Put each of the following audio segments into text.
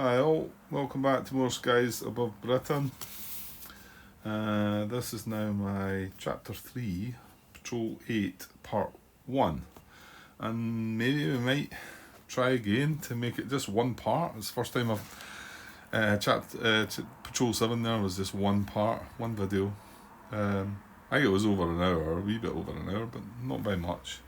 Hi all, welcome back to More Skies Above Britain. This is now my Chapter 3, Patrol 8, Part 1. And maybe we might try again to make it just one part. It's the first time Patrol 7 there was just one part, one video. I think it was over an hour, a wee bit over an hour, but not by much.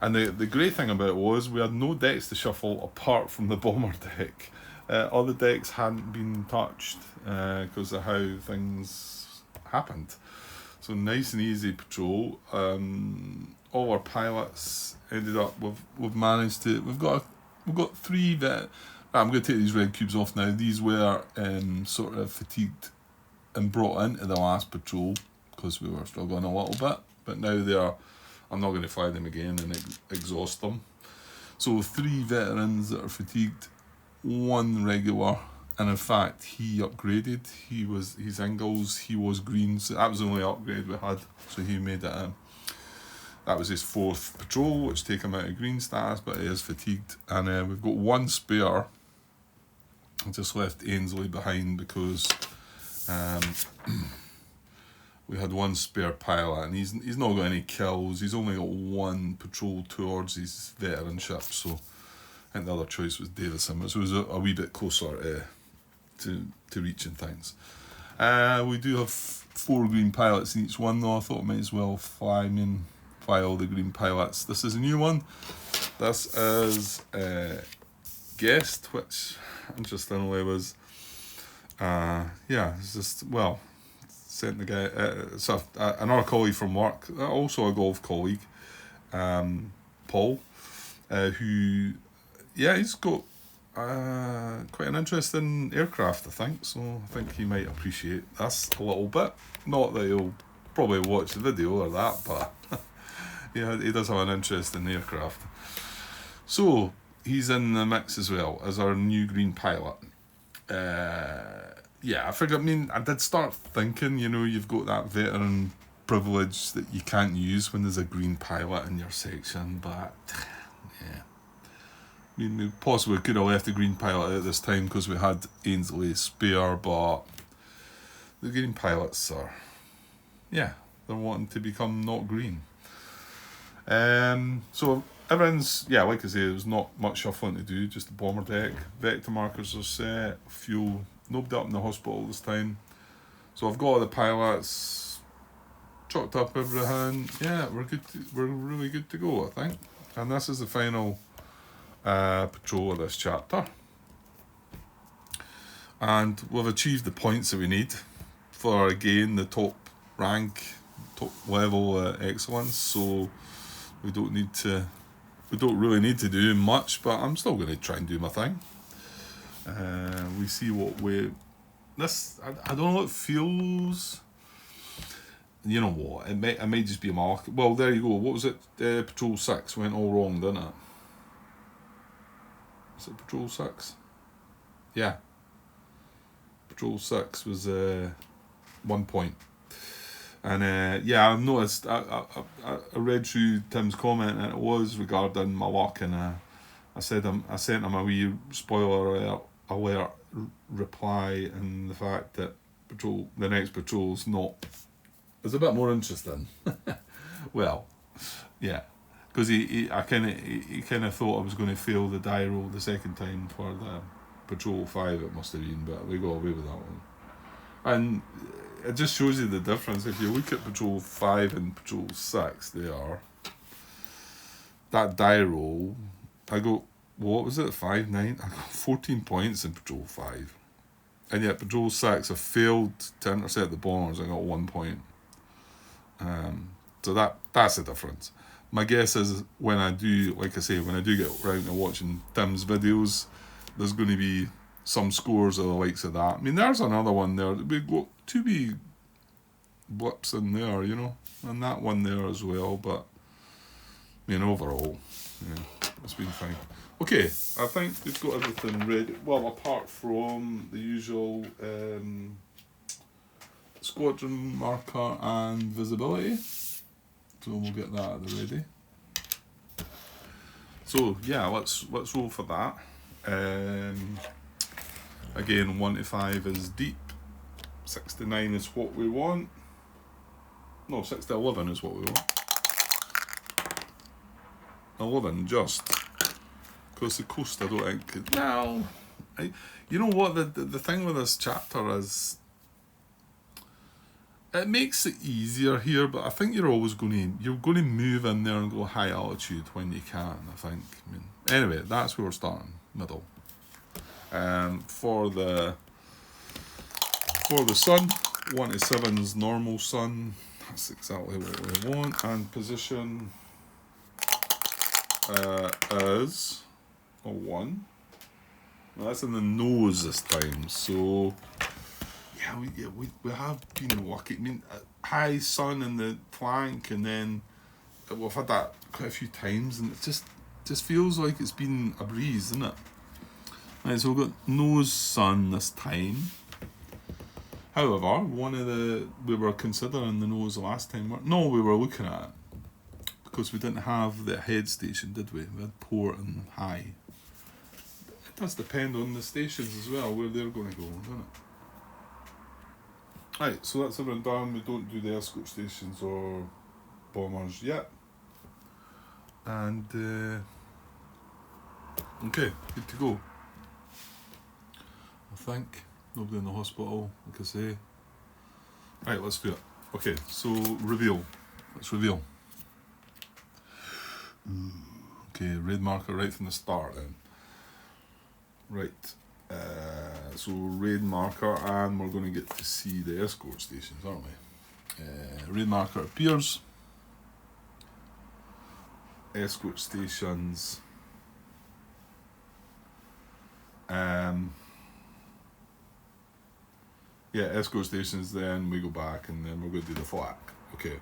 And the great thing about it was we had no decks to shuffle apart from the bomber deck. All the decks hadn't been touched because of how things happened. So nice and easy patrol. All our pilots ended up we've managed to we've got three that I'm going to take these red cubes off now. These were sort of fatigued and brought into the last patrol because we were struggling a little bit, but now they are. I'm not going to fly them again and exhaust them. So 3 veterans that are fatigued, 1 regular, and in fact he upgraded. His Ingalls, he was green, so that was the only upgrade we had. So he made it. That was his 4th patrol, which take him out of green status, but he is fatigued. And we've got 1 spare. I just left Ainsley behind because. We had 1 spare pilot, and he's not got any kills. He's only got 1 patrol towards his veteranship, so I think the other choice was Davison, which was a wee bit closer to reaching things. We do have 4 green pilots in each one, though. I thought I might as well fly all the green pilots. This is a new one. This is Guest, which interestingly was, it's just, well, sent the guy, another colleague from work, also a golf colleague, Paul, who, he's got quite an interest in aircraft, I think, so I think he might appreciate this a little bit. Not that he'll probably watch the video or that, but he does have an interest in aircraft. So, he's in the mix as well as our new green pilot. I figured, I did start thinking, you've got that veteran privilege that you can't use when there's a green pilot in your section, but, we possibly could have left the green pilot at this time because we had Ainsley spare, but the green pilots are, they're wanting to become not green. So everyone's, like I say, there's not much shuffling to do, just the bomber deck. Vector markers are set, fuel. Nobody up in the hospital this time. So I've got all the pilots, chalked up everything. Yeah, we're really good to go, I think. And this is the final patrol of this chapter. And we've achieved the points that we need for, again, the top rank, top level excellence. So we don't really need to do much, but I'm still going to try and do my thing. We see what I don't know, it feels, you know what, it might just be a mark. Well, there you go. What was it? Patrol 6 went all wrong, didn't it? Is it Patrol 6? Yeah. Patrol 6 was 1 point. And I noticed, I read through Tim's comment, and it was regarding my luck, and I sent him a wee spoiler alert reply, and the fact that the next patrol's is a bit more interesting. Well, because he kind of thought I was going to fail the die roll the second time for the Patrol 5, it must have been, but we got away with that one. And it just shows you the difference. If you look at Patrol 5 and Patrol 6, that die roll, I got, what was it, 5, 9? I got 14 points in Patrol 5. And yet Patrol 6, I failed to intercept the bombers, I got 1 point. So that's the difference. My guess is when I do get around to watching Tim's videos, there's going to be some scores of the likes of that. There's another one there. We've got 2 wee blips in there, and that one there as well, but overall, it's been fine. Okay, I think we've got everything ready. Well, apart from the usual squadron marker and visibility. So we'll get that at the ready. So let's roll for that. Again, 1 to 5 is deep. 6 to 9 is what we want. No, 6 to 11 is what we want. 11 just. Because the coast, I don't think. No. You know what? The thing with this chapter is, it makes it easier here, but I think you're going to move in there and go high altitude when you can. I think. Anyway, that's where we're starting. Middle. For the sun, 1 to 7 is normal sun. That's exactly what we want. And position is a 1. Well, that's in the nose this time. So yeah, we have been lucky. High sun in the flank, and then we've had that quite a few times, and it just feels like it's been a breeze, isn't it? Right, so we've got nose sun this time. However, we were considering the nose last time. No, we were looking at it, because we didn't have the head station, did we? We had port and high. It does depend on the stations as well, where they're going to go, doesn't it? Right, so that's everything done. We don't do the escort stations or bombers yet. And, okay, good to go. I think. Nobody in the hospital, like I say. Right, let's do it. Okay, so reveal. Let's reveal. Okay, red marker right from the start then. Right. So red marker, and we're going to get to see the escort stations, aren't we? Red marker appears. Escort stations. Yeah, escort stations, then we go back, and then we're going to do the flak. Okay.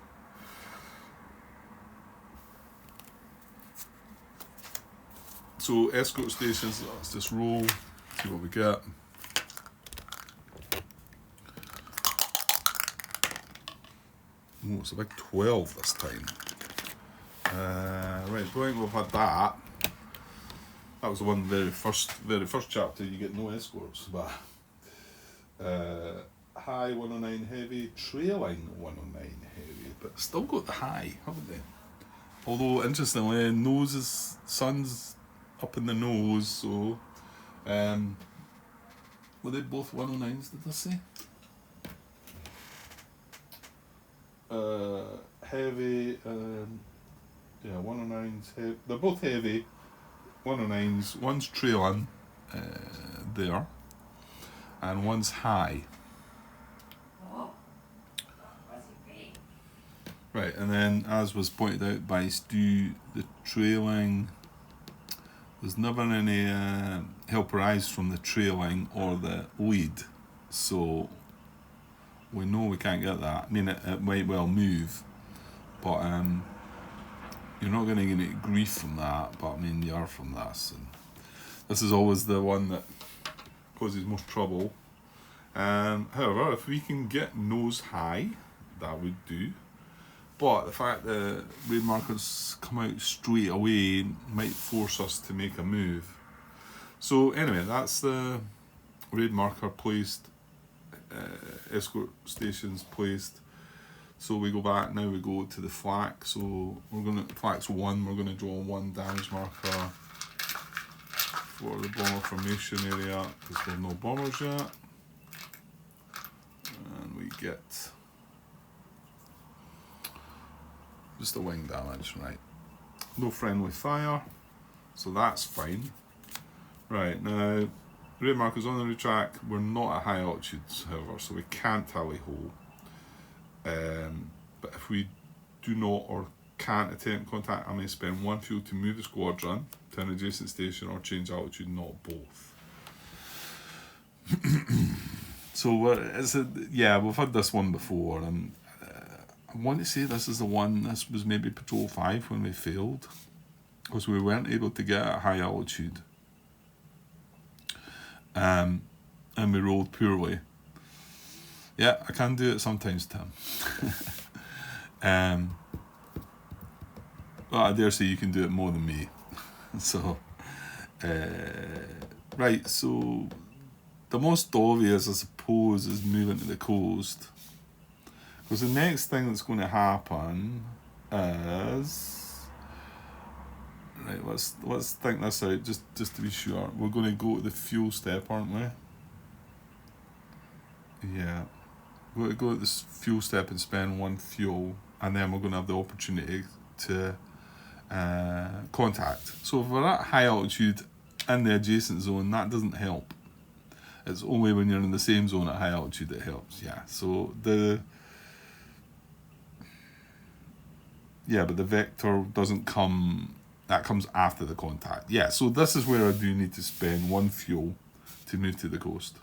So escort stations, let's just roll, see what we get. Oh, it's a big 12 this time. Right, brilliant, we've had that. That was the one very first chapter, you get no escorts, but high 109 heavy, trailing 109 heavy, but still got the high, haven't they? Although, interestingly, sun's up in the nose, so were they both 109s, did I say? Heavy, yeah, 109s, heavy. They're both heavy, 109s, one's trailing there, and one's high. Right, and then as was pointed out by Stu, the trailing, there's never any helper eyes from the trailing or the lead, so we know we can't get that. I mean, it might well move, but you're not going to get any grief from that, but I mean, you are from this, and this is always the one that causes most trouble. However, if we can get nose high, that would do. But the fact that red markers come out straight away might force us to make a move. So anyway, that's the red marker placed, escort stations placed. So we go back, now we go to the flak. So flak's 1, we're going to draw 1 damage marker for the bomber formation area, because there's no bombers yet. And we get just the wing damage, right? No friendly fire, so that's fine. Right, now, red markers on the retract. We're not at high altitudes, however, so we can't tally hole. But if we do not or can't attempt contact, I may spend 1 fuel to move the squadron to an adjacent station or change altitude, not both. So we've had this one before, and I want to say this is the one, this was maybe Patrol 5 when we failed, because we weren't able to get at high altitude. And we rolled poorly. Yeah, I can do it sometimes, Tim. But I dare say you can do it more than me. So, Right, so the most obvious, I suppose, is moving to the coast. Because the next thing that's going to happen is... Right, let's think this out, just to be sure. We're going to go to the fuel step, aren't we? Yeah. We're going to go to this fuel step and spend 1 fuel, and then we're going to have the opportunity to contact. So if we're at high altitude in the adjacent zone, that doesn't help. It's only when you're in the same zone at high altitude it helps. Yeah. So but the vector doesn't come. That comes after the contact. Yeah. So this is where I do need to spend 1 fuel to move to the coast.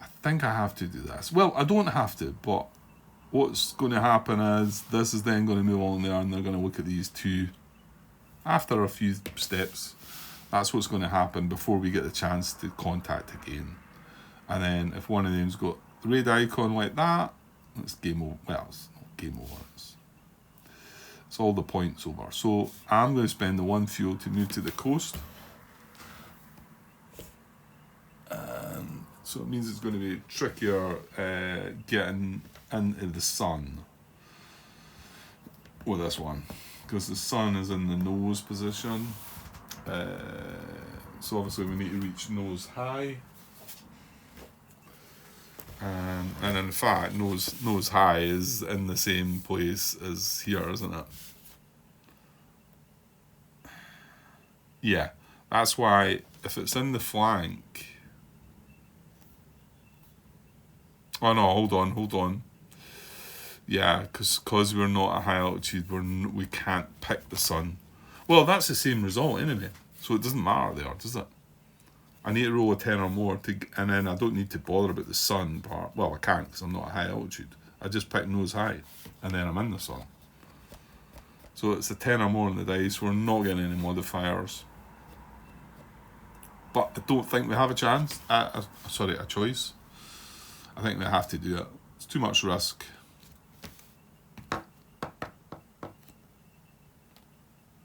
I think I have to do this. Well, I don't have to, but what's going to happen is this is then going to move along there, and they're going to look at these two after a few steps. That's what's going to happen before we get the chance to contact again. And then if one of them's got the red icon like that, it's game over. Well, it's not game over. It's all the points over. So I'm going to spend the 1 fuel to move to the coast. So it means it's going to be trickier getting into the sun with this one, because the sun is in the nose position. So obviously we need to reach nose high, and in fact nose high is in the same place as here, isn't it? Yeah, that's why if it's in the flank... Oh no, hold on. Yeah, because we're not at high altitude, we can't pick the sun. Well, that's the same result anyway, so it doesn't matter there, does it? I need to roll a 10 or more, and then I don't need to bother about the sun part. Well, I can't because I'm not at high altitude. I just pick nose high, and then I'm in the sun. So it's a 10 or more on the dice. We're not getting any modifiers. But I don't think we have a chance. A choice. I think we have to do it. It's too much risk.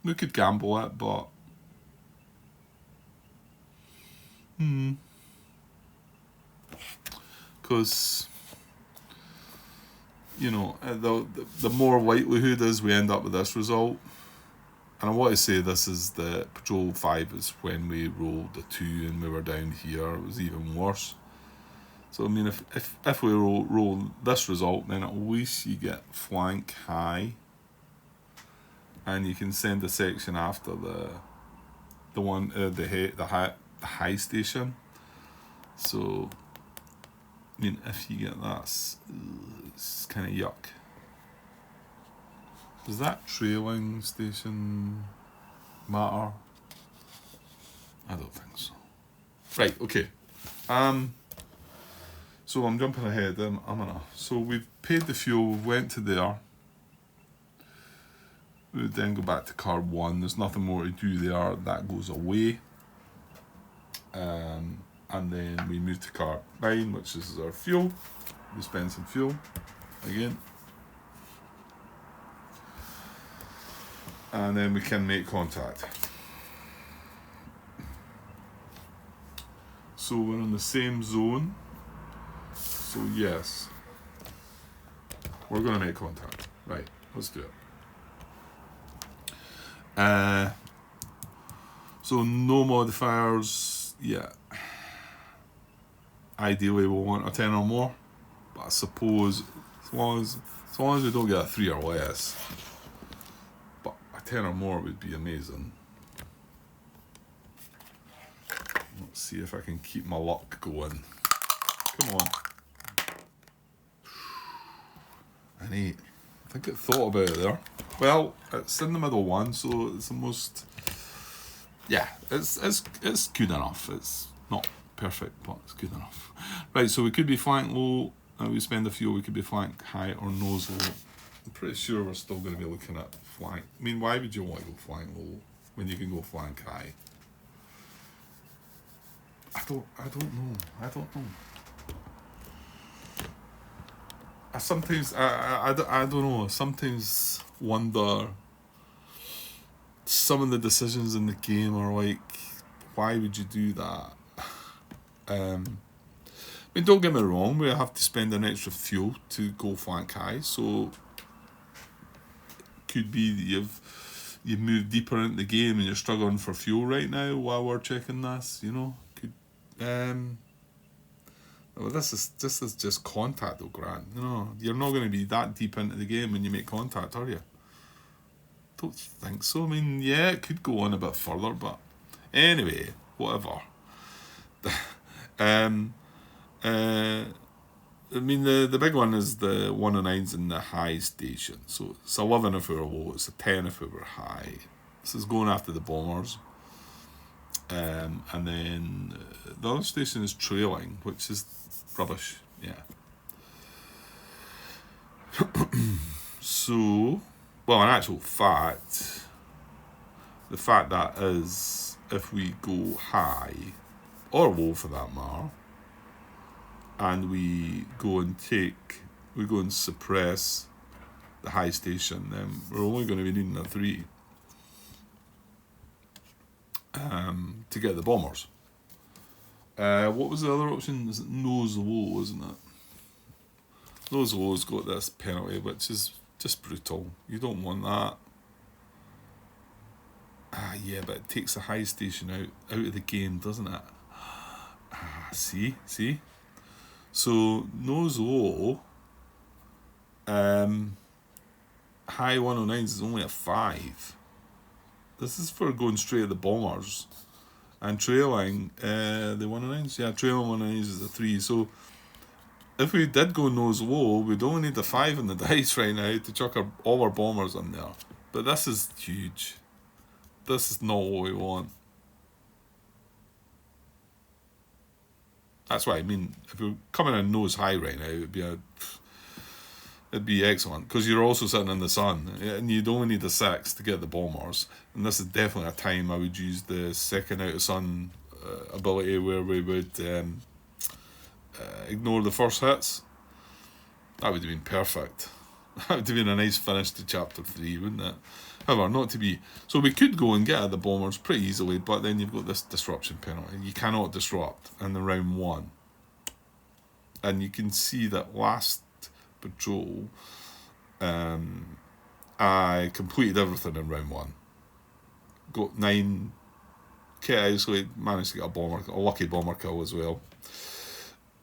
We could gamble it, but... Because... You know, the more likelihood is we end up with this result. And I want to say this is the Patrol 5 is when we rolled the 2 and we were down here. It was even worse. So I mean, if we roll this result, then at least you get flank high, and you can send a section after the one the high station. So I mean, if you get that, it's kind of yuck. Does that trailing station matter? I don't think so. Right. Okay. So I'm jumping ahead. So we've paid the fuel, went to there. We would then go back to card 1. There's nothing more to do there. That goes away. And then we move to card 9, which is our fuel. We spend some fuel again. And then we can make contact. So we're in the same zone. So yes, we're going to make contact. Right, let's do it. So no modifiers yet. Ideally we'll want a 10 or more, but I suppose as long as we don't get a 3 or less, but a 10 or more would be amazing. Let's see if I can keep my luck going. Come on. An 8. I think it thought about it there. Well, it's in the middle one, so it's almost... Yeah, it's good enough. It's not perfect, but it's good enough. Right, so we could be flank low, and we spend a fuel. We could be flank high or nose low. I'm pretty sure we're still going to be looking at flank. I mean, why would you want to go flank low when you can go flank high? I don't know. I sometimes, I don't know, sometimes wonder some of the decisions in the game are like, why would you do that? I mean, don't get me wrong, we have to spend an extra fuel to go flank high, so could be that you've moved deeper into the game and you're struggling for fuel right now while we're checking this, you know. Could well, this is just contact though, Grant. You know, you're not going to be that deep into the game when you make contact, are you? Don't think so. I mean, yeah, it could go on a bit further, but anyway, whatever. I mean, the big one is the 109s in the high station. So it's 11 if we were low, it's a 10 if we were high. This is going after the bombers. And then the other station is trailing, which is rubbish. Yeah. So, well, in actual fact, the fact that is, if we go high, or low for that matter, and we go and suppress the high station, then we're only going to be needing a 3 to get the bombers. What was the other option? Is it nose low, isn't it? Nose low's got this penalty, which is just brutal. You don't want that. Yeah, but it takes the high station out of the game, doesn't it? See? So, nose low, high 109s is only a 5. This is for going straight at the bombers. And trailing, the 109s, yeah, trailing 109s is a 3. So, if we did go nose low, we'd only need a 5 in the dice right now to chuck all our bombers in there. But this is huge. This is not what we want. That's what I mean. If we were coming in nose high right now, it'd be excellent, because you're also sitting in the sun and you'd only need a 6 to get the bombers. And this is definitely a time I would use the second out of sun ability, where we would ignore the first hits. That would have been perfect. That would have been a nice finish to chapter 3, wouldn't it? However, not to be. So we could go and get at the bombers pretty easily, but then you've got this disruption penalty. You cannot disrupt in the round 1. And you can see that last patrol, I completed everything in round 1. Got 9 kit isolate, managed to get a lucky bomber kill as well,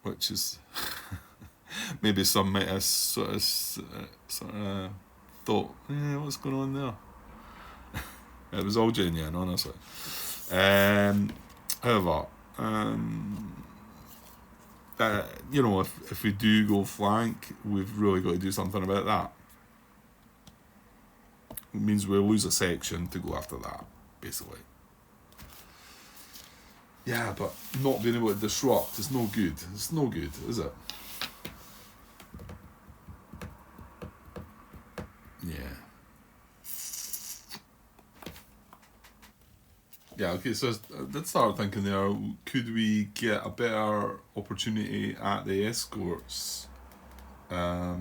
which is maybe some might have sort of thought, what's going on there? It was all genuine, honestly. However, if we do go flank, we've really got to do something about that. It means we'll lose a section to go after that, basically. Yeah, but not being able to disrupt is no good. It's no good, is it? Yeah. Yeah, okay, so I did start thinking there, could we get a better opportunity at the escorts? But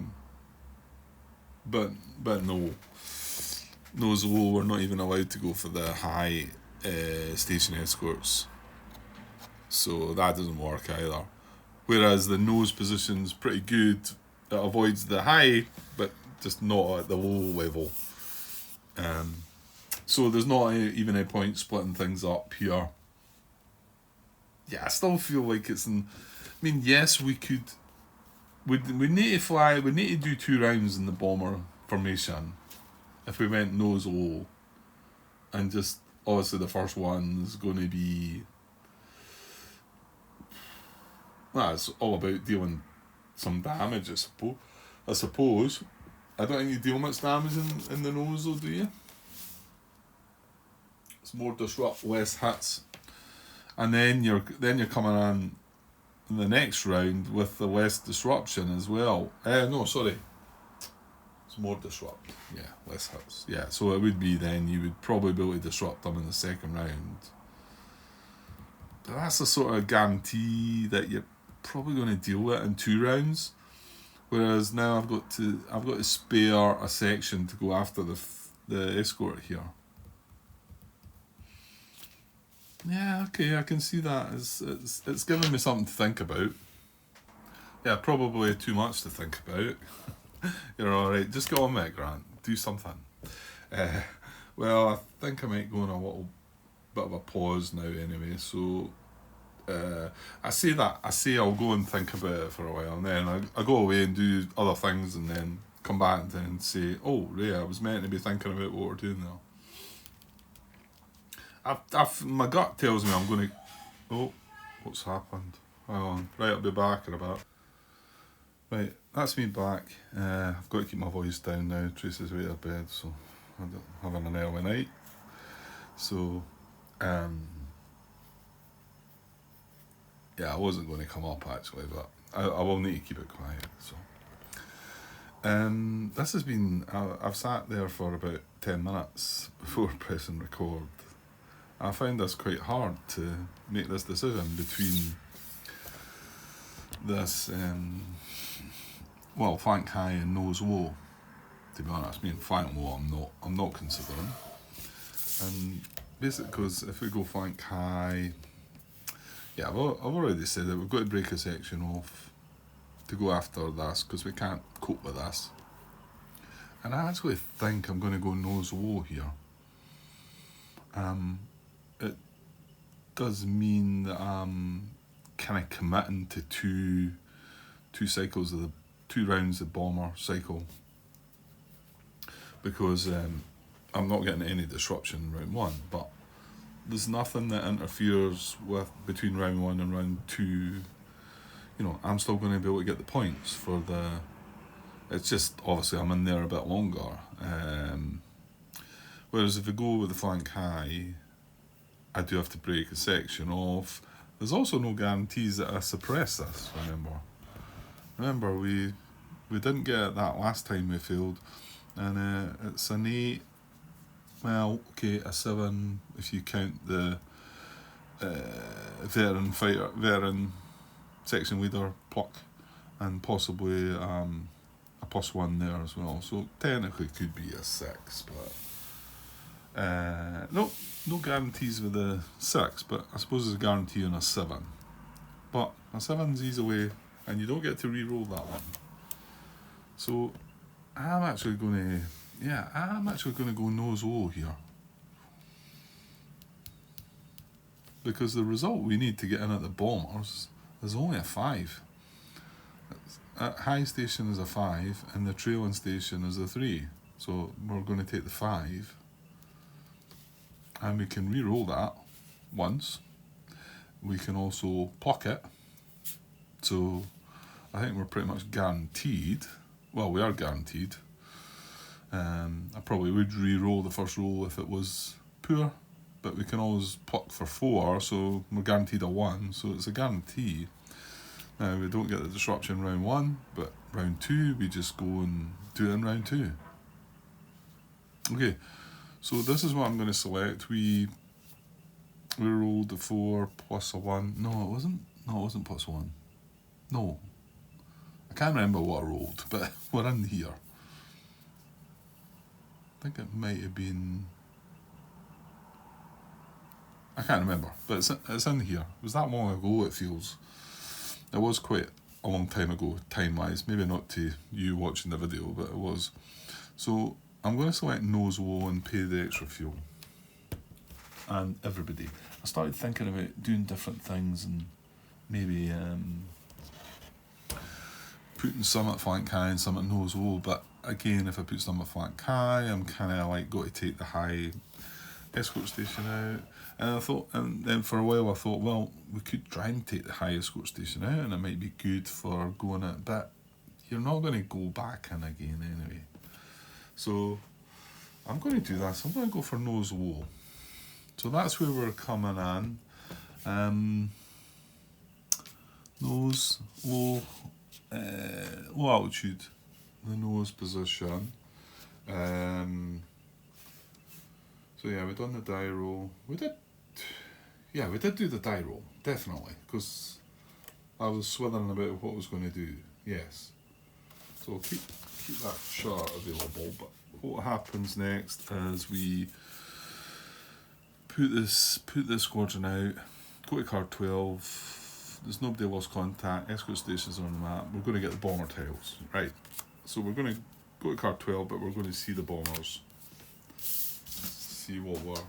no. Nose low, we're not even allowed to go for the high station escorts. So that doesn't work either. Whereas the nose position's pretty good. It avoids the high, but just not at the low level. So there's not even a point splitting things up here. Yeah, I still feel like it's in. I mean, yes, we could. We need to fly. We need to do 2 rounds in the bomber formation. If we went nose low, and just obviously the first one is going to be. Well, it's all about dealing some damage, I suppose. I don't think you deal much damage in the nose, though, do you? It's more disrupt, less hits, and then you're coming on in the next round with the less disruption as well. No, sorry. It's more disrupt. Yeah, less hits. Yeah, so it would be then you would probably be able to disrupt them in the second round. But that's a sort of guarantee that you're probably going to deal with it in 2 rounds. Whereas now I've got to spare a section to go after the escort here. Yeah, okay, I can see that. It's giving me something to think about. Yeah, probably too much to think about. You're alright. Just get on with it, Grant. Do something. Uh, well, I think I might go on a little bit of a pause now anyway. So I say that. I say I'll go and think about it for a while, and then I go away and do other things, and then come back and then say, "Oh, Ray, I was meant to be thinking about what we're doing now." My gut tells me I'm going to. Oh, what's happened? Hang on. Right, I'll be back in a bit. Right, that's me back. I've got to keep my voice down now. Tracy's way to bed, so I'm having an early night. So, yeah, I wasn't going to come up actually, but I will need to keep it quiet. So, this has been. I've sat there for about 10 minutes before pressing record. I find this quite hard to make this decision between this, Flank High and Nose Low. To be honest, me and Flank Low, I'm not considering. And basically, because if we go Flank High, yeah, I've already said that we've got to break a section off to go after this because we can't cope with this. And I actually think I'm going to go Nose Low here. It does mean that I'm kind of committing to two cycles of the 2 rounds of Bomber cycle, because I'm not getting any disruption in round 1, but there's nothing that interferes with between round 1 and round 2. You know, I'm still going to be able to get the points for the. It's just obviously I'm in there a bit longer. Whereas if I go with the Flank High, I do have to break a section off. There's also no guarantees that I suppress this. Remember we didn't get that last time we failed, and it's an 8. Well, okay, a 7 if you count the veteran section leader pluck, and possibly a +1 there as well. So technically it could be a 6, but no guarantees with a 6. But I suppose there's a guarantee on a 7. But a 7's easily, and you don't get to re-roll that one. So I'm actually going to go Nose Low here, because the result we need to get in at the Bombers is only a 5. At High Station is a 5, and the trailing station is a 3. So we're going to take the 5, and we can re-roll that once. We can also pluck it. So I think we're pretty much guaranteed. Well, we are guaranteed. I probably would re-roll the first roll if it was poor, but we can always pluck for 4, so we're guaranteed a 1, so it's a guarantee. Now, we don't get the disruption round 1, but round 2, we just go and do it in round 2. Okay, so this is what I'm going to select. We rolled the 4 plus a 1. No, it wasn't +1. No. I can't remember what I rolled, but we're in here. I think it might have been. I can't remember, but it's in here. It was that long ago, it feels. It was quite a long time ago, time-wise. Maybe not to you watching the video, but it was. So I'm going to select Nose Low and pay the extra fuel. And everybody. I started thinking about doing different things and maybe putting some at Flank High and some at Nose Low, but again, if I put some at Flank High, I'm kind of like got to take the high escort station out. And then for a while I thought, well, we could try and take the high escort station out, and it might be good for going it, but you're not going to go back in again anyway. So I'm going to do this. I'm going to go for Nose Low. So that's where we're coming in. Nose Low, low altitude, the nose position. So yeah, we've done the die roll. We did do the die roll, definitely, because I was swithering about what I was going to do. Yes. So I'll keep that chart available. But what happens next is we put this squadron out, go to card 12, there's nobody lost contact, escort stations on the map, we're going to get the bomber tiles, right, so we're going to go to card 12, but we're going to see the bombers, see what we're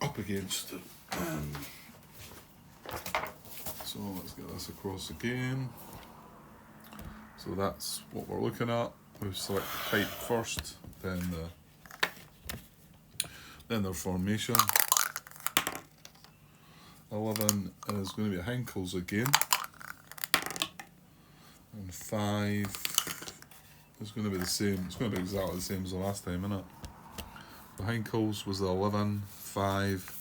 up against. So let's get this across again. So that's what we're looking at. We select the type first, then their formation. 11 is going to be Henkels again, and 5 is going to be the same. It's going to be exactly the same as the last time, isn't it? So Henkels was the 11, 5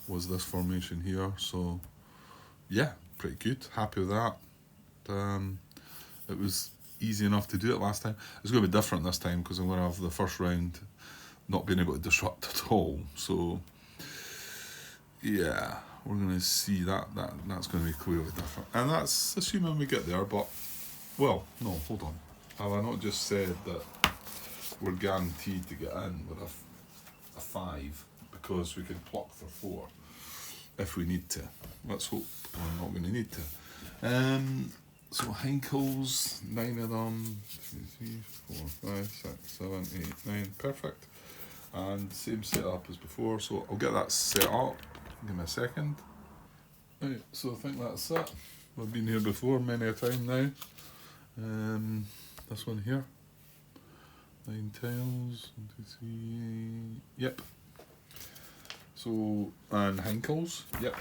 was this formation here. So yeah, pretty good. Happy with that. It was easy enough to do it last time. It's going to be different this time because I'm going to have the first round not being able to disrupt at all. So yeah, we're going to see that's going to be clearly different. And that's assuming we get there, but, well, no, hold on. Have I not just said that we're guaranteed to get in with a 5 because we can pluck for 4 if we need to? Let's hope we're not going to need to. So Henkels, 9 of them, 2, 3, 4, 5, 6, 7, 8, 9, perfect. And same setup as before, so I'll get that set up. Give me a second. Right, so I think that's it. We've been here before many a time now. This one here. 9 tiles, 1, 2, 3, yep. So, and Henkels, yep.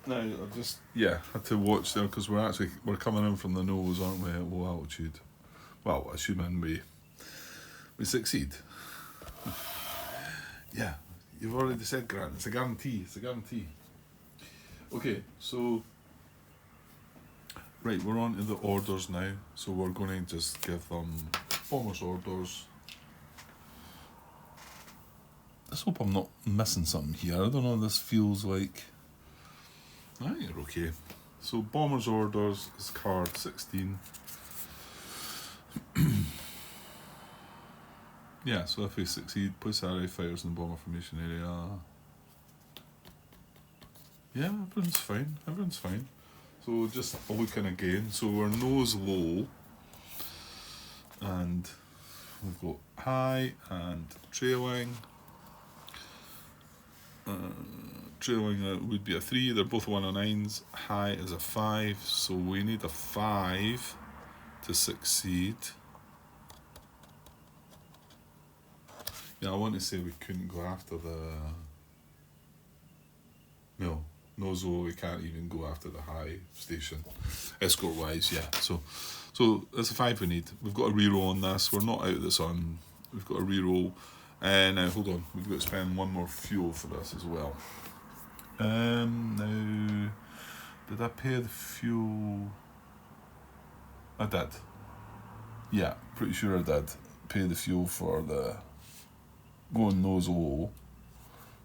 Now, I just, had to watch there because we're coming in from the nose, aren't we, at low altitude. Well, assuming we succeed. Yeah, you've already said, Grant, it's a guarantee, Okay, so, right, we're on to the orders now, so we're going to just give them bombers orders. Let's hope I'm not missing something here. I don't know, this feels like... I think you're okay. So bombers orders is card 16. Yeah, so if we succeed, place RA fighters in the bomber formation area. Yeah, everyone's fine. So just looking again, so we're nose low, and we've got high and trailing. Trailing would be a 3, they're both 109s, high is a 5, so we need a 5 to succeed. Yeah, I want to say we couldn't go after the... No, Zo, we can't even go after the high station, escort wise, yeah. So it's a 5 we need. We've got a reroll on this, we're not out of the sun, we've got a reroll. Now, hold on, we've got to spend 1 more fuel for this as well. Now, did I pay the fuel? I did. Yeah, pretty sure I did pay the fuel for the going nose low.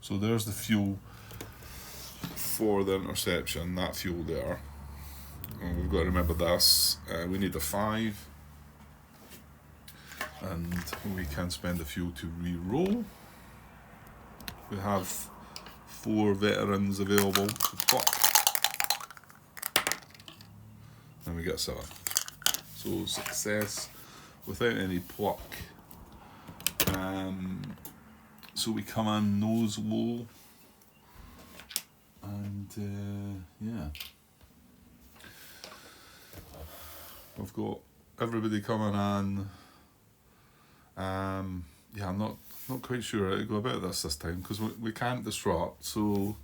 So there's the fuel for the interception, that fuel there. And we've got to remember this. We need a 5. And we can spend the fuel to re-roll. We have 4 veterans available to pluck. And we get 7. So success without any pluck. So we come in nose low. And yeah. We've got everybody coming in. Yeah, I'm not quite sure how to go about this time because we can't disrupt, so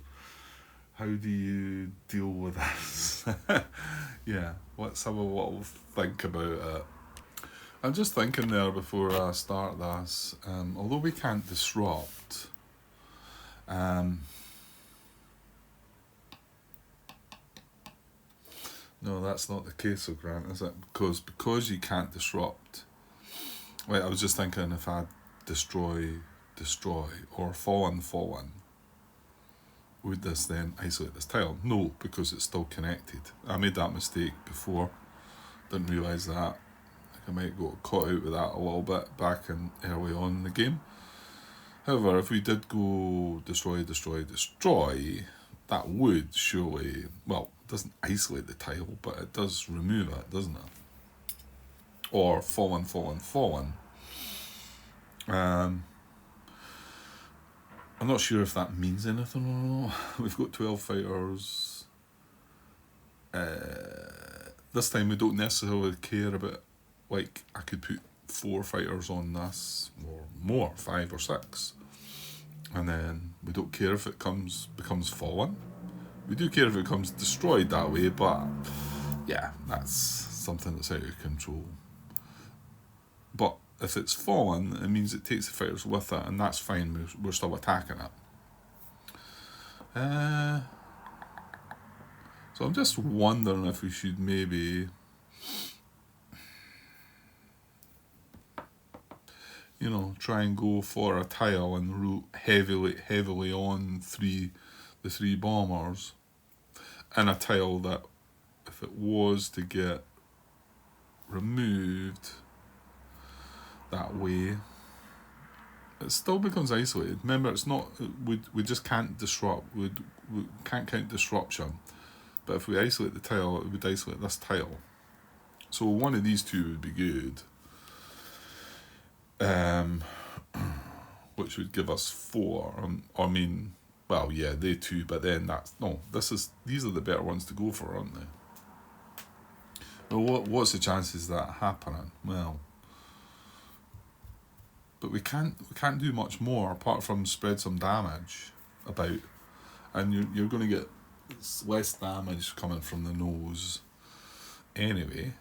how do you deal with this? Yeah, let's have a little think about it. I'm just thinking there before I start this, although we can't disrupt, no, that's not the case, Grant, is it? Because you can't disrupt. Wait, I was just thinking if I destroy, or fallen, would this then isolate this tile? No, because it's still connected. I made that mistake before, didn't realise that. I might got caught out with that a little bit back in early on in the game. However, if we did go destroy, destroy, destroy, that would surely, well, it doesn't isolate the tile, but it does remove it, doesn't it? Or fallen, fallen, fallen. I'm not sure if that means anything or not. We've got 12 fighters. This time we don't necessarily care about, like, I could put 4 fighters on this, or more, 5 or 6. And then we don't care if it becomes fallen. We do care if it becomes destroyed that way, but yeah, that's something that's out of control. But if it's fallen, it means it takes the fighters with it, and that's fine, we're still attacking it. So I'm just wondering if we should maybe, you know, try and go for a tile and root heavily on the 3 bombers, and a tile that, if it was to get removed that way, it still becomes isolated. Remember, it's not, we just can't disrupt, we can't count disruption. But if we isolate the tile, it would isolate this tile. So one of these two would be good. Which would give us 4. I mean, well, yeah, they 2, but then these are the better ones to go for, aren't they? Well, what's the chances of that happening? Well, but we can't do much more apart from spread some damage about, and you're going to get less damage coming from the nose anyway.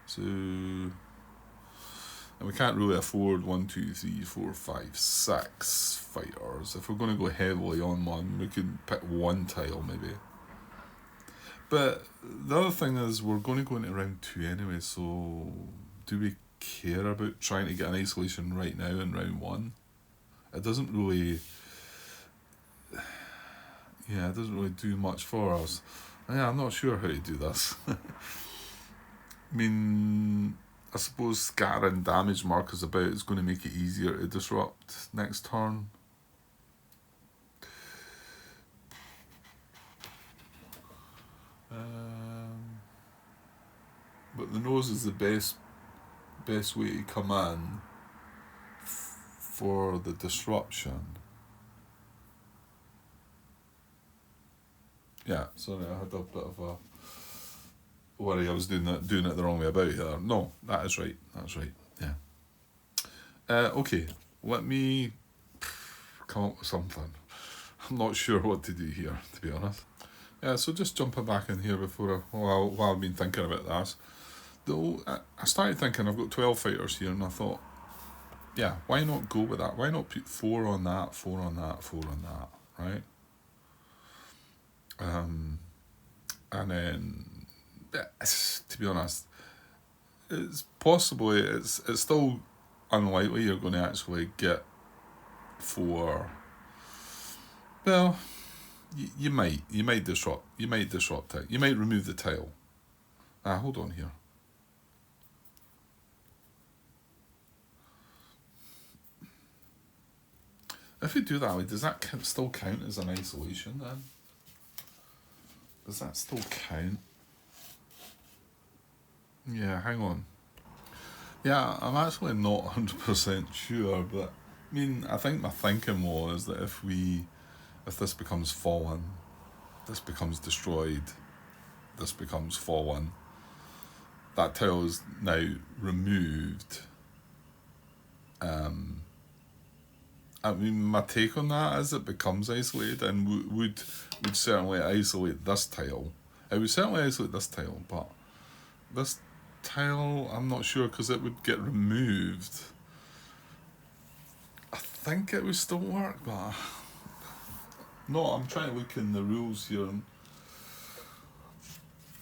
So, and we can't really afford 1, 2, 3, 4, 5, 6 fighters. If we're going to go heavily on one, we could pick 1 tile maybe. But the other thing is, we're going to go into round 2 anyway, so do we care about trying to get an isolation right now in round 1? It doesn't really do much for us. Yeah, I'm not sure how to do this. I mean, I suppose scattering damage markers about is going to make it easier to disrupt next turn. But the nose is the best way to come in for the disruption. Yeah, sorry, I had a bit of a worry I was doing it the wrong way about here. No, that is right. That's right. Yeah. Okay, let me come up with something. I'm not sure what to do here, to be honest. Yeah, so just jumping back in here while I've been thinking about this. Though I started thinking, I've got 12 fighters here, and I thought, yeah, why not go with that? Why not put 4 on that, 4 on that, 4 on that, right? And then, to be honest, it's possibly, it's still unlikely you're going to actually get 4. Well, you might disrupt it. You might remove the tile. Hold on here. If we do that way, does that still count as an isolation then? Does that still count? Yeah, hang on. Yeah, I'm actually not 100% sure, but I mean, I think my thinking was that if this becomes fallen, this becomes destroyed, this becomes fallen, that tile is now removed. I mean, my take on that is it becomes isolated, and would certainly isolate this tile. It would certainly isolate this tile, but this tile, I'm not sure, because it would get removed. I think it would still work, but no, I'm trying to look in the rules here, and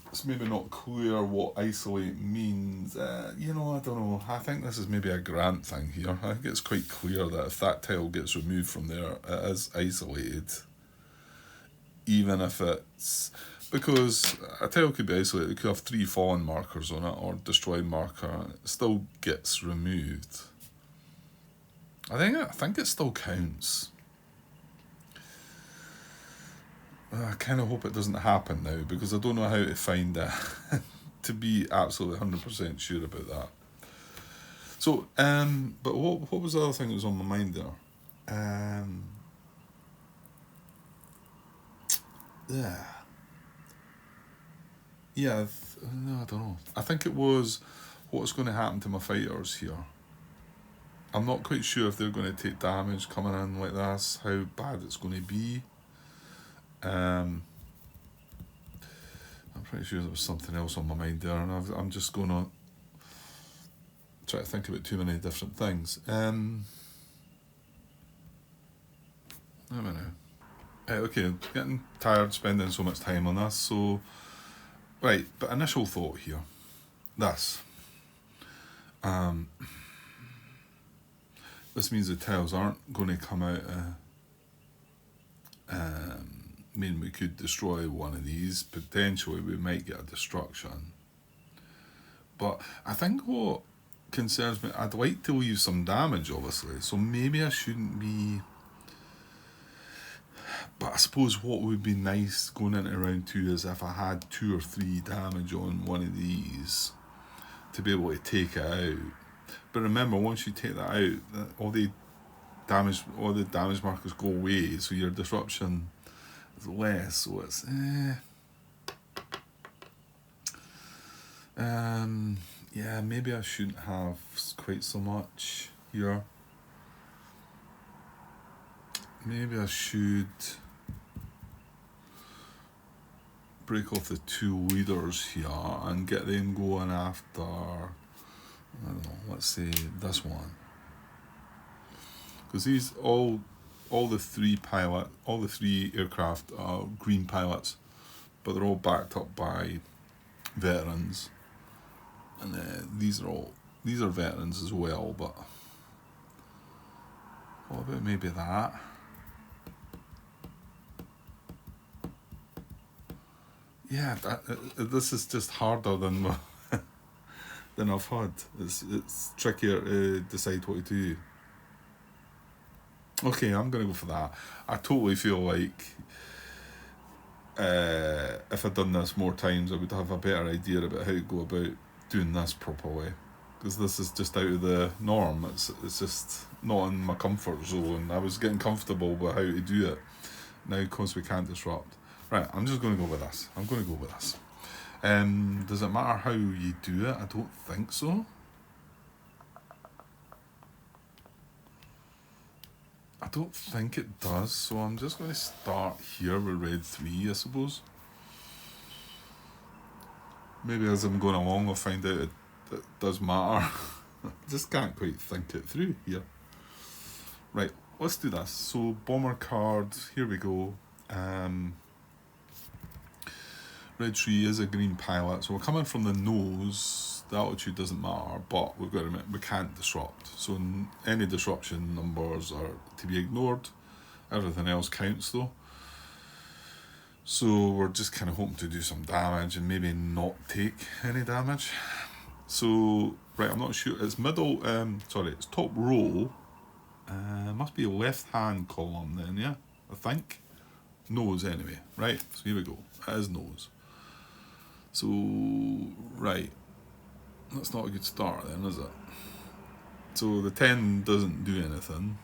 it's maybe not clear what isolate means. I don't know. I think this is maybe a grant thing here. I think it's quite clear that if that tile gets removed from there, it is isolated. Even if it's... Because a tile could be isolated, it could have 3 fallen markers on it, or destroyed marker, and it still gets removed. I think it still counts. I kind of hope it doesn't happen now because I don't know how to find it to be absolutely 100% sure about that. So, but what was the other thing that was on my mind there? Um, yeah, yeah. No, I don't know. I think it was what's going to happen to my fighters here. I'm not quite sure if they're going to take damage coming in like this. How bad it's going to be. Um, I'm pretty sure there was something else on my mind there, and I'm just going to try to think about too many different things. I don't know. Okay, getting tired spending so much time on this. So, right, but initial thought here. This. Um, this means the tiles aren't going to come out. I mean, we could destroy one of these. Potentially, we might get a destruction. But I think what concerns me, I'd like to leave some damage, obviously. So maybe I shouldn't be. But I suppose what would be nice going into round 2 is if I had 2 or 3 damage on one of these to be able to take it out. But remember, once you take that out, all the damage markers go away, so your disruption is less. So it's yeah, maybe I shouldn't have quite so much here. Maybe I should break off the 2 leaders here and get them going after, I don't know, let's say this one. Because these all the 3 aircraft are green pilots, but they're all backed up by veterans, and these are veterans as well. But what about maybe that? Yeah, this is just harder than than I've had. It's trickier to decide what to do. Okay, I'm gonna go for that. I totally feel like if I'd done this more times, I would have a better idea about how to go about doing this properly. Because this is just out of the norm. It's just not in my comfort zone. I was getting comfortable with how to do it. Now, because we can't disrupt. Right, I'm just going to go with this. I'm going to go with this. Does it matter how you do it? I don't think so. I don't think it does, so I'm just going to start here with red 3, I suppose. Maybe as I'm going along I'll find out it does matter. I just can't quite think it through here. Right, let's do this. So bomber card, here we go. Red 3 is a green pilot, so we're coming from the nose. The altitude doesn't matter, but we've got to remember we can't disrupt. So any disruption numbers are to be ignored. Everything else counts though. So we're just kind of hoping to do some damage and maybe not take any damage. So, right, I'm not sure. It's middle, it's top row. Must be a left hand column then, yeah? I think. Nose anyway, right? So here we go. It is nose. So, right. That's not a good start then, is it? So the 10 doesn't do anything.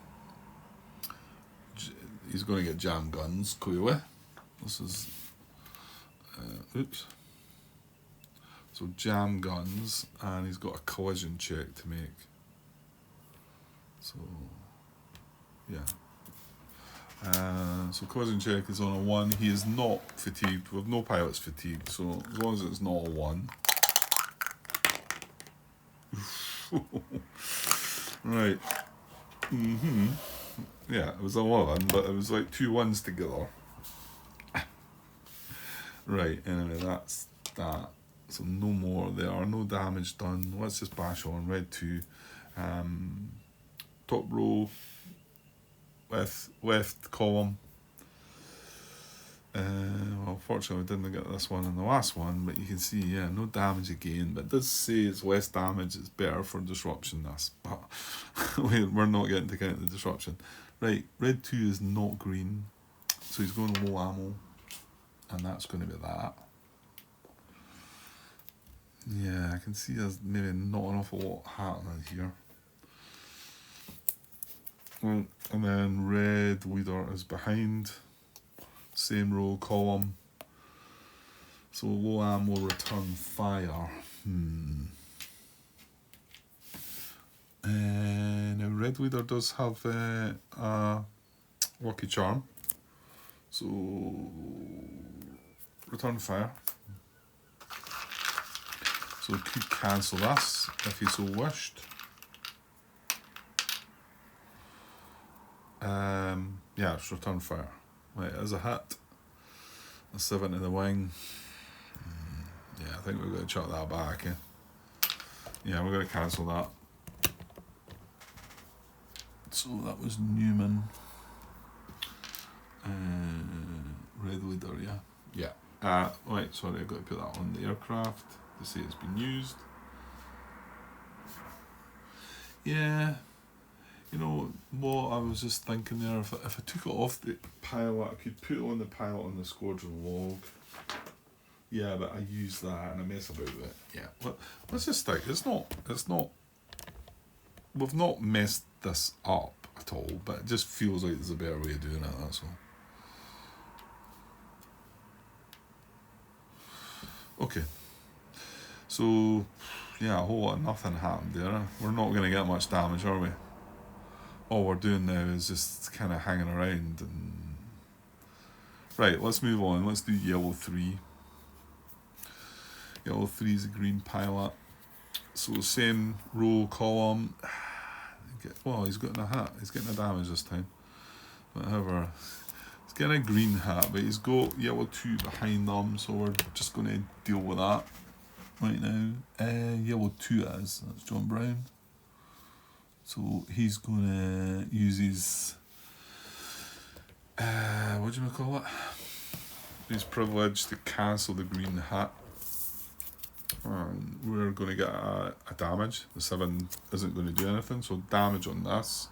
He's going to get jam guns, clearly. This is... oops. So jam guns, and he's got a collision check to make. So, yeah. So collision check is on a 1. He is not fatigued. We have no pilot's fatigue, so as long as it's not a 1. Right. Yeah, it was 11, but it was like 2 1s together. Right, anyway, that's that. So no more there, no damage done. Let's just bash on. Red 2. Top row, left column. unfortunately, we didn't get this one in the last one, but you can see, yeah, no damage again. But it does say it's less damage, it's better for disruption, this. But we're not getting to count the disruption. Right, red 2 is not green, so he's going low ammo, and that's going to be that. Yeah, I can see there's maybe not an awful lot happening here. And then red leader is behind, same row column. So low ammo, return fire. Now red leader does have a lucky charm. So return fire. So it could cancel this if he so wished. Yeah, it's return fire. Right, as a hit. A 7 in the wing. Yeah, I think we're going to chuck that back. Yeah, we're going to cancel that. So that was Newman. Red leader, yeah. Yeah. Right, sorry, I've got to put that on the aircraft to say it's been used. Yeah. You know what I was just thinking there, if I took it off the pilot, I could put it on the pilot on the squadron log. Yeah, but I use that and I mess about with it. Yeah. Let's just stick. It's not we've not messed this up at all, but it just feels like there's a better way of doing it, that's all. Okay. So yeah, a whole lot of nothing happened there. We're not gonna get much damage, are we? All we're doing now is just kind of hanging around. And right, let's move on. Let's do yellow 3. Yellow 3 is a green pilot. So same row column. Well, he's getting a hat. He's getting a damage this time. Whatever. He's getting a green hat, but he's got yellow 2 behind them, so we're just going to deal with that right now. Yellow 2 is. That's John Brown. So he's going to use his, what do you call it? His privilege to cancel the green hat. And we're going to get a damage. The 7 isn't going to do anything, so damage on this.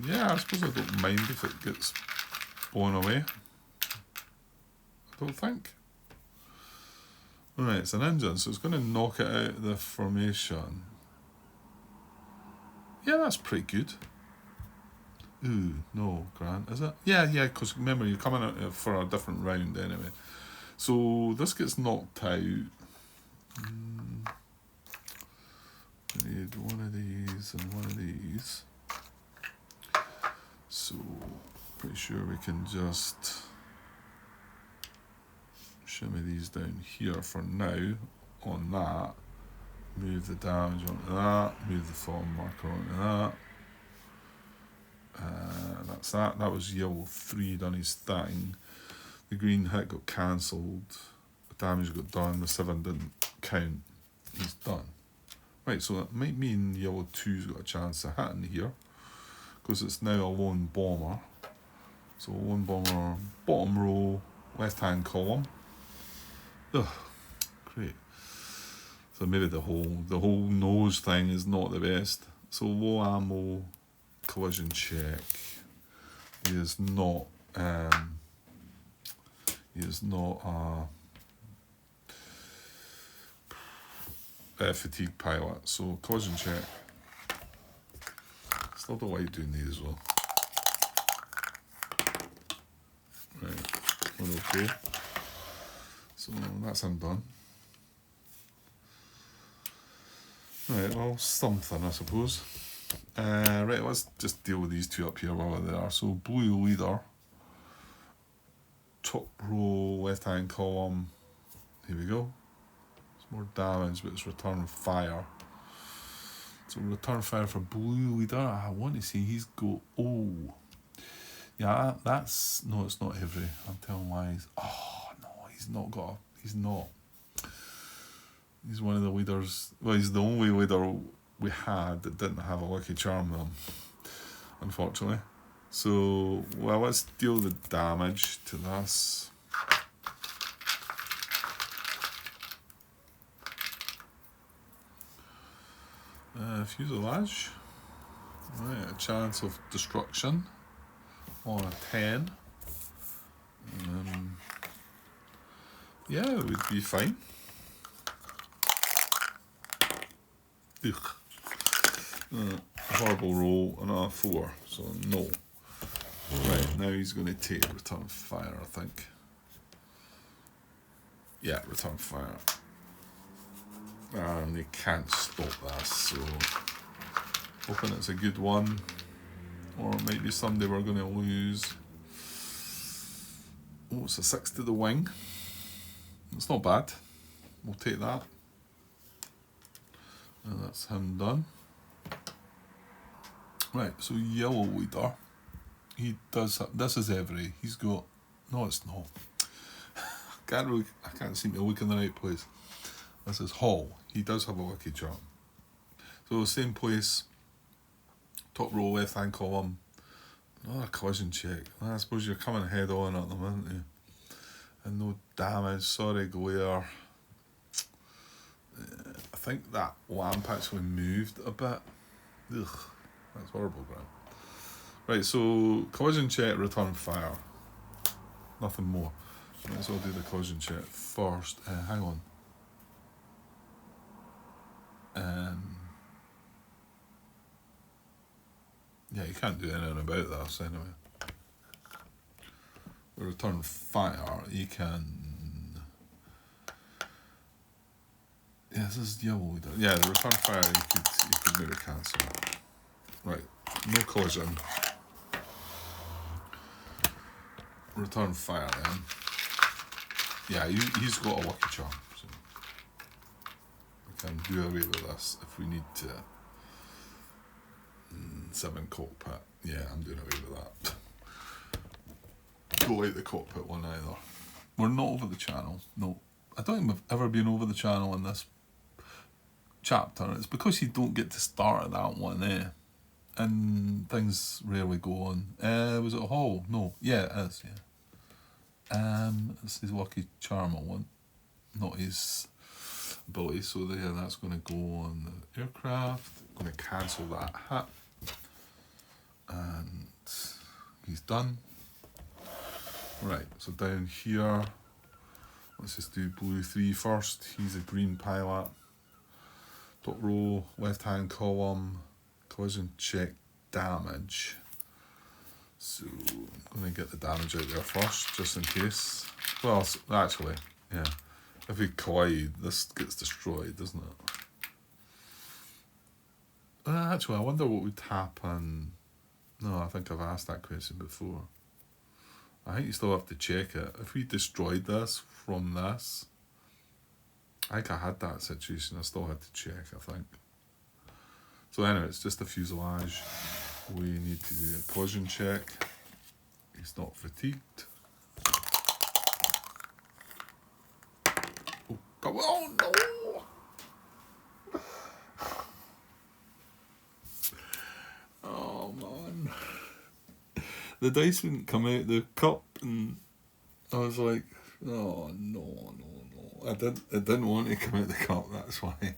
Yeah, I suppose I don't mind if it gets blown away. I don't think. Right, it's an engine, so it's going to knock it out of the formation. Yeah, that's pretty good. Ooh, no, Grant, is it? Yeah, because remember, you're coming out for a different round anyway. So this gets knocked out. We need one of these and one of these. So, pretty sure we can just shimmy these down here for now on that. Move the damage onto that. Move the form marker onto that. That's that. That was yellow 3 done his thing. The green hit got cancelled. The damage got done. The 7 didn't count. He's done. Right, so that might mean yellow 2's got a chance of hitting here, because it's now a lone bomber. So lone bomber, bottom row, left hand column. Ugh, great. So maybe the whole nose thing is not the best. So low ammo, collision check. He is not a fatigue pilot. So collision check. Still don't like doing these as well. Right, we're okay. So that's undone. Right, well, something I suppose. Right, let's just deal with these two up here while they are. So blue leader, top row, left hand column. Here we go. It's more damage, but it's return fire. So return fire for blue leader. I want to see he's got, oh. Yeah, that's, no, it's not every. I'm telling lies. Oh, no, he's not got, he's not. He's one of the leaders, well, he's the only leader we had that didn't have a lucky charm on him, unfortunately. So, well, let's deal the damage to this. Fuselage. Right, a chance of destruction on a 10. Yeah, it would be fine. Ugh. Horrible roll, another 4, so no. Right, now he's going to take return fire, I think. Yeah, return fire. And they can't stop this, so hoping it's a good one. Or maybe someday we're going to lose. Oh, it's a 6 to the wing. It's not bad. We'll take that. And that's him done. Right, so Yellow Leader. He does have, this is every. He's got, no it's not. I can't seem to look in the right place. This is Hall. He does have a lucky charm. So same place. Top row, left hand column. Another collision check. I suppose you're coming head on at them, aren't you? And no damage. Sorry, Glare. I think that lamp actually moved a bit. Ugh, that's horrible, Grant. Right, so collision check, return fire. Nothing more. Might as well do the collision check first. Hang on. Yeah, you can't do anything about this anyway. The return fire, you can. Yeah, this is Yellow Leader. Yeah, the return fire you could maybe cancel. Right, no collision. Return fire then. Yeah, he's got a lucky charm, so we can do away with this if we need to. 7 cockpit. Yeah, I'm doing away with that. Don't like the cockpit one either. We're not over the channel. No, I don't think we've ever been over the channel in this chapter. It's because you don't get to start at that one, and things rarely go on. Was it a Hall? No. Yeah, it is, yeah. It's his lucky charm I want, not his ability. So there, that's going to go on the aircraft. I'm going to cancel that hit. And he's done. Right, so down here, let's just do blue 3 first. He's a green pilot. Top row, left hand column, collision check damage. So I'm going to get the damage out there first, just in case. Well, actually, yeah. If we collide, this gets destroyed, doesn't it? Actually, I wonder what would happen. No, I think I've asked that question before. I think you still have to check it. If we destroyed this from this, I think I had that situation. I still had to check, I think. So anyway, it's just a fuselage. We need to do a collision check. He's not fatigued. Oh, come on, no! Oh, man. The dice wouldn't come out the cup, and I was like, oh, no. It didn't want to come out the cup, that's why.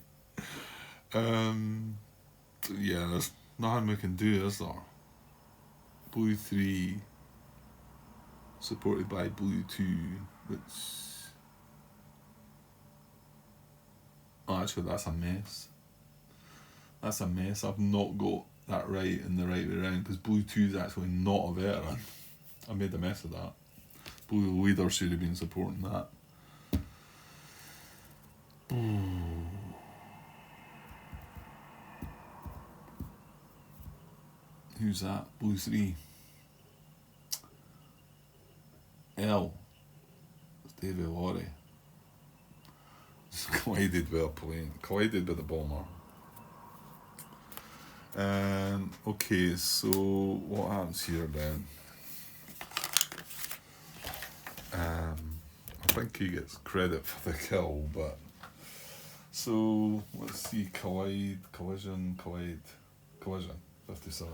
Yeah, there's nothing we can do, is there? Blue 3 supported by blue 2, which... Oh, actually, that's a mess. That's a mess. I've not got that right in the right way around, because blue 2 is actually not a veteran. I made a mess of that. Blue Leader should have been supporting that. Who's that? Blue 3. L. It's David Laurie. Collided with a plane. Collided with a bomber. Okay, so what happens here then? I think he gets credit for the kill, but... So, let's see, collision, 57.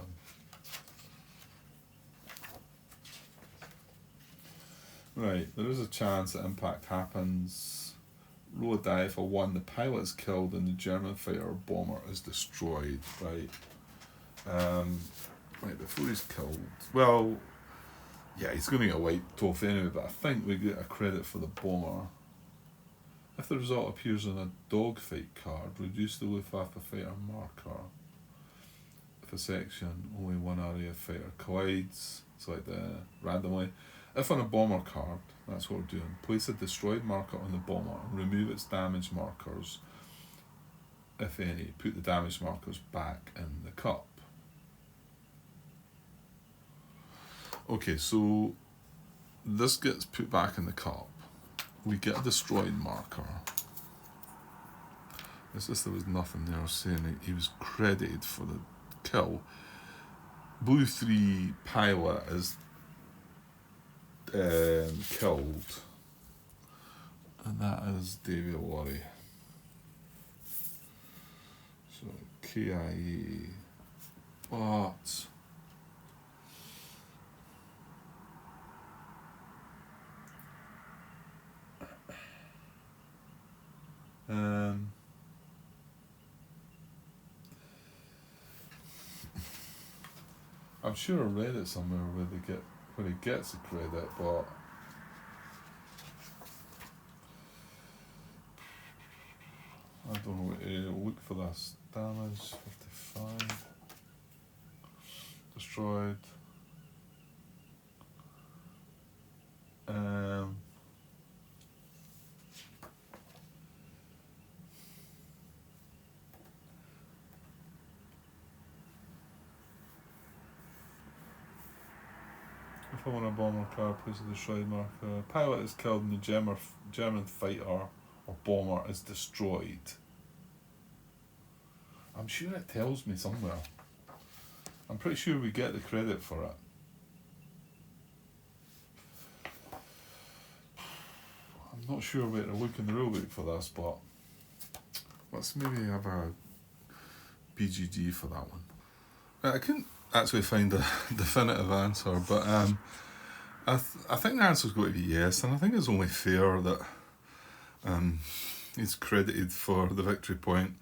Right, there is a chance that impact happens. Roll a die for 1. The pilot is killed and the German fighter or bomber is destroyed. Right. Right, before he's killed. Well, yeah, he's going to get wiped off anyway, but I think we get a credit for the bomber. If the result appears on a dogfight card, reduce the Luftwaffe fighter marker. If a section, only one area fighter collides, select randomly. If on a bomber card, that's what we're doing, place a destroyed marker on the bomber and remove its damage markers, if any. Put the damage markers back in the cup. Okay, so this gets put back in the cup. We get a destroyed marker. It's just there was nothing there saying he was credited for the kill. Blue 3 pilot is killed, and that is Davy Laurie. So KIA, but I'm sure I read it somewhere where he gets the credit, but I don't know. Look for this. Damage 55. Destroyed. If I want a bomber car, place a destroyed marker. Pilot is killed and the German fighter or bomber is destroyed. I'm sure it tells me somewhere. I'm pretty sure we get the credit for it. I'm not sure where to look in the rulebook for this, but let's maybe have a BGG for that one. I couldn't actually find a definitive answer, but I think the answer's going to be yes, and I think it's only fair that he's credited for the victory point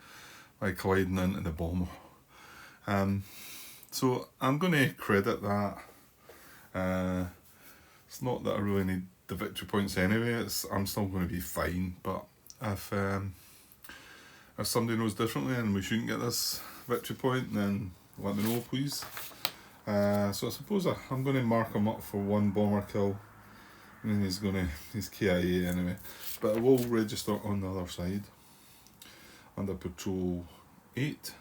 by colliding into the bomber. So I'm going to credit that. It's not that I really need the victory points anyway. I'm still going to be fine, but if somebody knows differently and we shouldn't get this victory point, then let me know, please. So I suppose I'm going to mark him up for 1 bomber kill, and then he's KIA anyway. But it will register on the other side under patrol 8.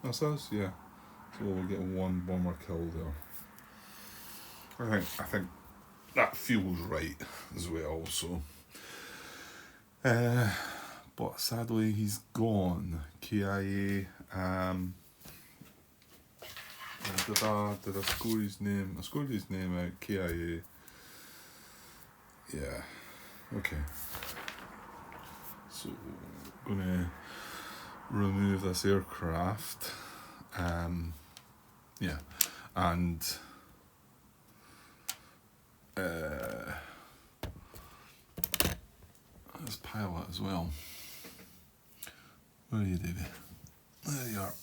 That says, yeah. So we'll get 1 bomber kill there. I think that feels right as well. So, but sadly he's gone. KIA. Did I score his name? I scored his name out. KIA. Yeah. Okay. So gonna remove this aircraft. Yeah, and this pilot as well. Where are you, Davey? There you are.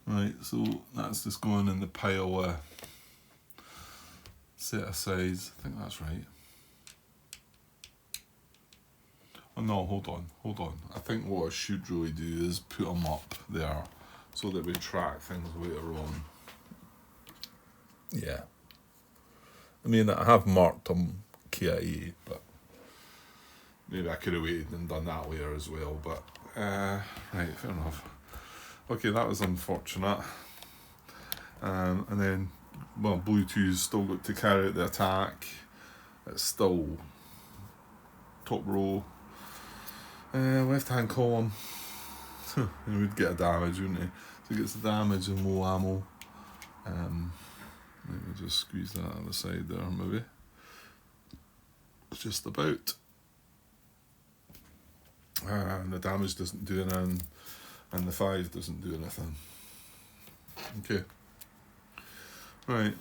Right, so that's just going in the pile set aside. I think that's right. Oh no, hold on. I think what I should really do is put them up there so that we track things later on. Yeah. I mean, I have marked them KIA, but maybe I could have waited and done that later as well, but right, fair enough. Okay, that was unfortunate. And then, well, Blue 2's still got to carry out the attack. It's still top row. Left hand column. He would get a damage, wouldn't he? So he gets the damage and low ammo. Let me just squeeze that on the side there, maybe. Just about. And the damage doesn't do anything, and the 5 doesn't do anything. Okay. Right.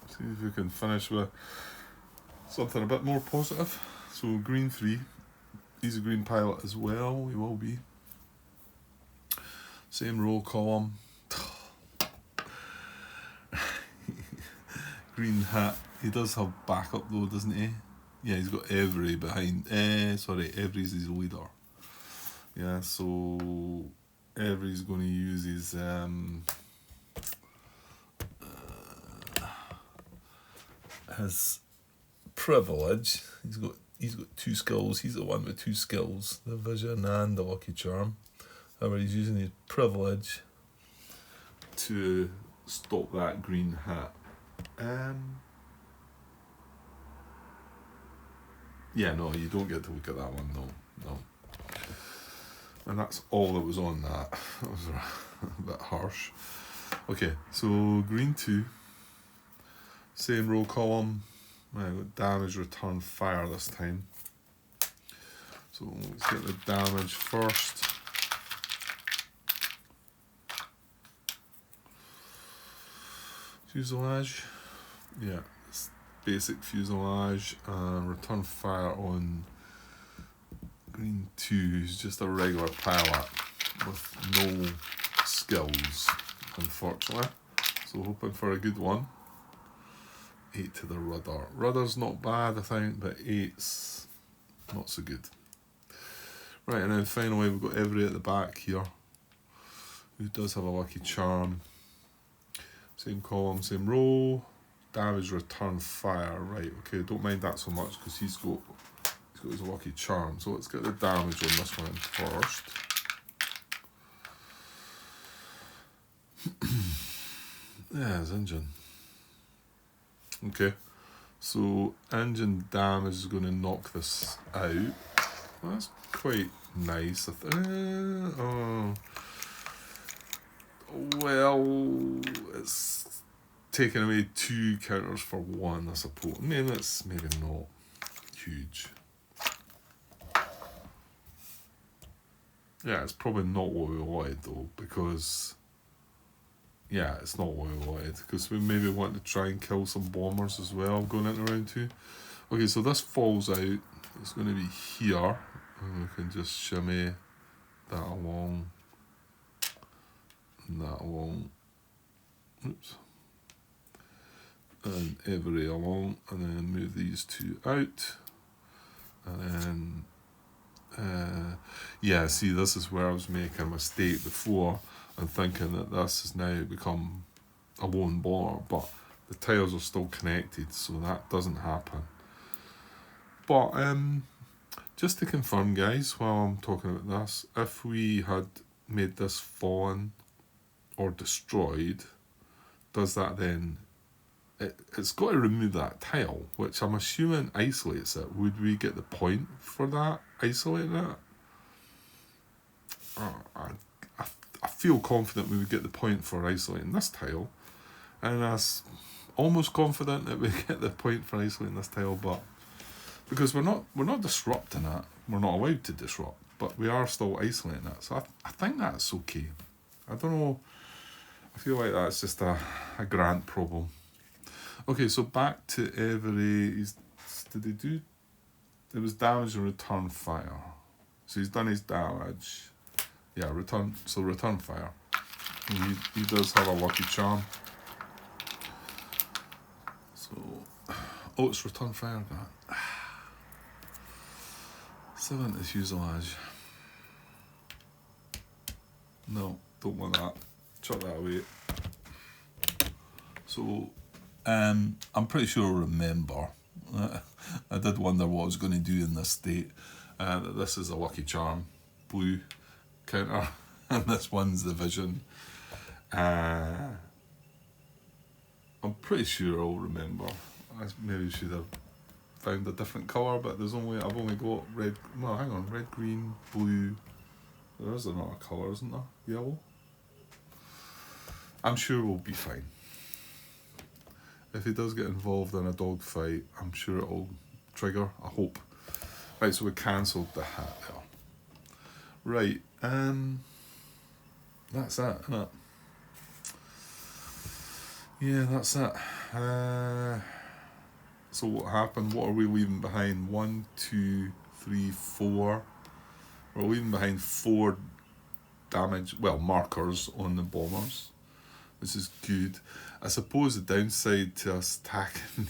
See if we can finish with something a bit more positive. So green 3, he's a green pilot as well, he will be. Same row column. Green hat, he does have backup though, doesn't he? Yeah, he's got Every behind, Every's his leader. Yeah, so Every's going to use his privilege. He's got 2 skills. He's the one with 2 skills, the vision and the lucky charm. However, he's using his privilege to stop that green hat. Yeah, no, you don't get to look at that one. No. And that's all that was on that. That was a bit harsh. Okay, so green 2, same row column. Right, damage, return, fire this time. So let's get the damage first. Fuselage. Yeah, it's basic fuselage. Return fire on green 2, who's just a regular pilot with no skills, unfortunately. So hoping for a good one. 8 to the rudder. Rudder's not bad, I think, but 8's not so good. Right, and then finally we've got Every at the back here, who does have a lucky charm. Same column, same row. Damage, return, fire. Right, okay, don't mind that so much because he's got his lucky charm. So let's get the damage on this one first. Yeah, his engine. Okay, so engine damage is going to knock this out. That's quite nice. Well, it's taking away 2 counters for 1, I suppose. I mean, it's maybe not huge. Yeah, it's probably not what we wanted though, because yeah, it's not what we wanted, because we maybe want to try and kill some bombers as well going into round 2. Okay, so this falls out. It's going to be here, and we can just shimmy that along, and that along. Oops. And Every along, and then move these 2 out, and then yeah, see, this is where I was making a mistake before and thinking that this has now become a lone bomber, but the tiles are still connected, so that doesn't happen. But just to confirm, guys, while I'm talking about this, if we had made this fallen or destroyed, does that then... It's got to remove that tile, which I'm assuming isolates it. Would we get the point for that, isolating it? I feel confident we would get the point for isolating this tile, and I'm almost confident that we get the point for isolating this tile, but because we're not disrupting it, we're not allowed to disrupt, but we are still isolating it, so I think that's okay. I don't know, I feel like that's just a Grant problem. Okay, so back to Every. Did he do... It was damage and return fire. So he's done his damage. Yeah, return fire. And he does have a lucky charm. So... Oh, it's return fire, Grant. 7 to fuselage. No, don't want that. Chuck that away. So... I'm pretty sure I'll remember. I did wonder what I was going to do in this state. That this is a lucky charm, blue counter, and this one's the vision. I'm pretty sure I'll remember. I maybe should have found a different colour, but I've only got red. No, hang on, red, green, blue. There is another colour, isn't there? Yellow. I'm sure we'll be fine. If he does get involved in a dogfight, I'm sure it'll trigger, I hope. Right, so we cancelled the hat there. Right, that's it, isn't it? Yeah, that's it. So what happened? What are we leaving behind? 1, 2, 3, 4. We're leaving behind 4 damage, well, markers on the bombers, which is good. I suppose the downside to us attacking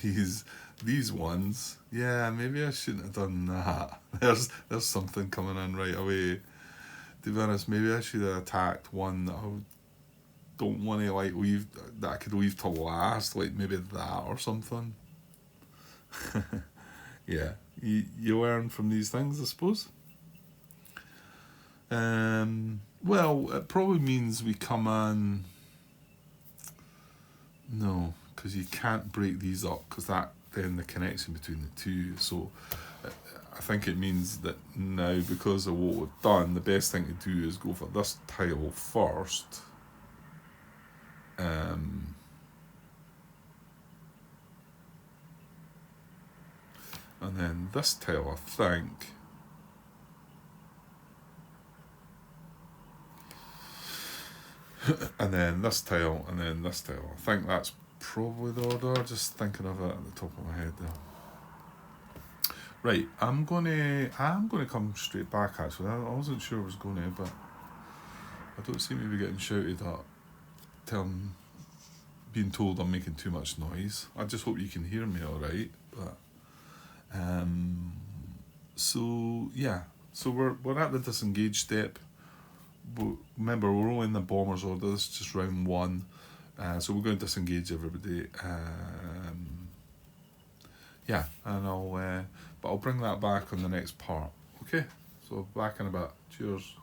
these ones, yeah, maybe I shouldn't have done that. There's something coming in right away. To be honest, maybe I should have attacked one that I don't want to like leave, that I could leave to last, like maybe that or something. Yeah, you learn from these things, I suppose. Well, it probably means we come on. No, because you can't break these up, because that then the connection between the two. So I think it means that now, because of what we've done, the best thing to do is go for this tile first. And then this tile, I think. And then this tile, and then this tile. I think that's probably the order, just thinking of it at the top of my head there. Right, I'm gonna come straight back actually. I wasn't sure I was gonna, but I don't seem to be getting shouted at, being told I'm making too much noise. I just hope you can hear me alright. But so yeah. So we're at the disengage step. But remember, we're only in the bombers order. This is just round 1. So we're going to disengage everybody. Yeah, and I'll bring that back on the next part. Okay, so back in a bit. Cheers.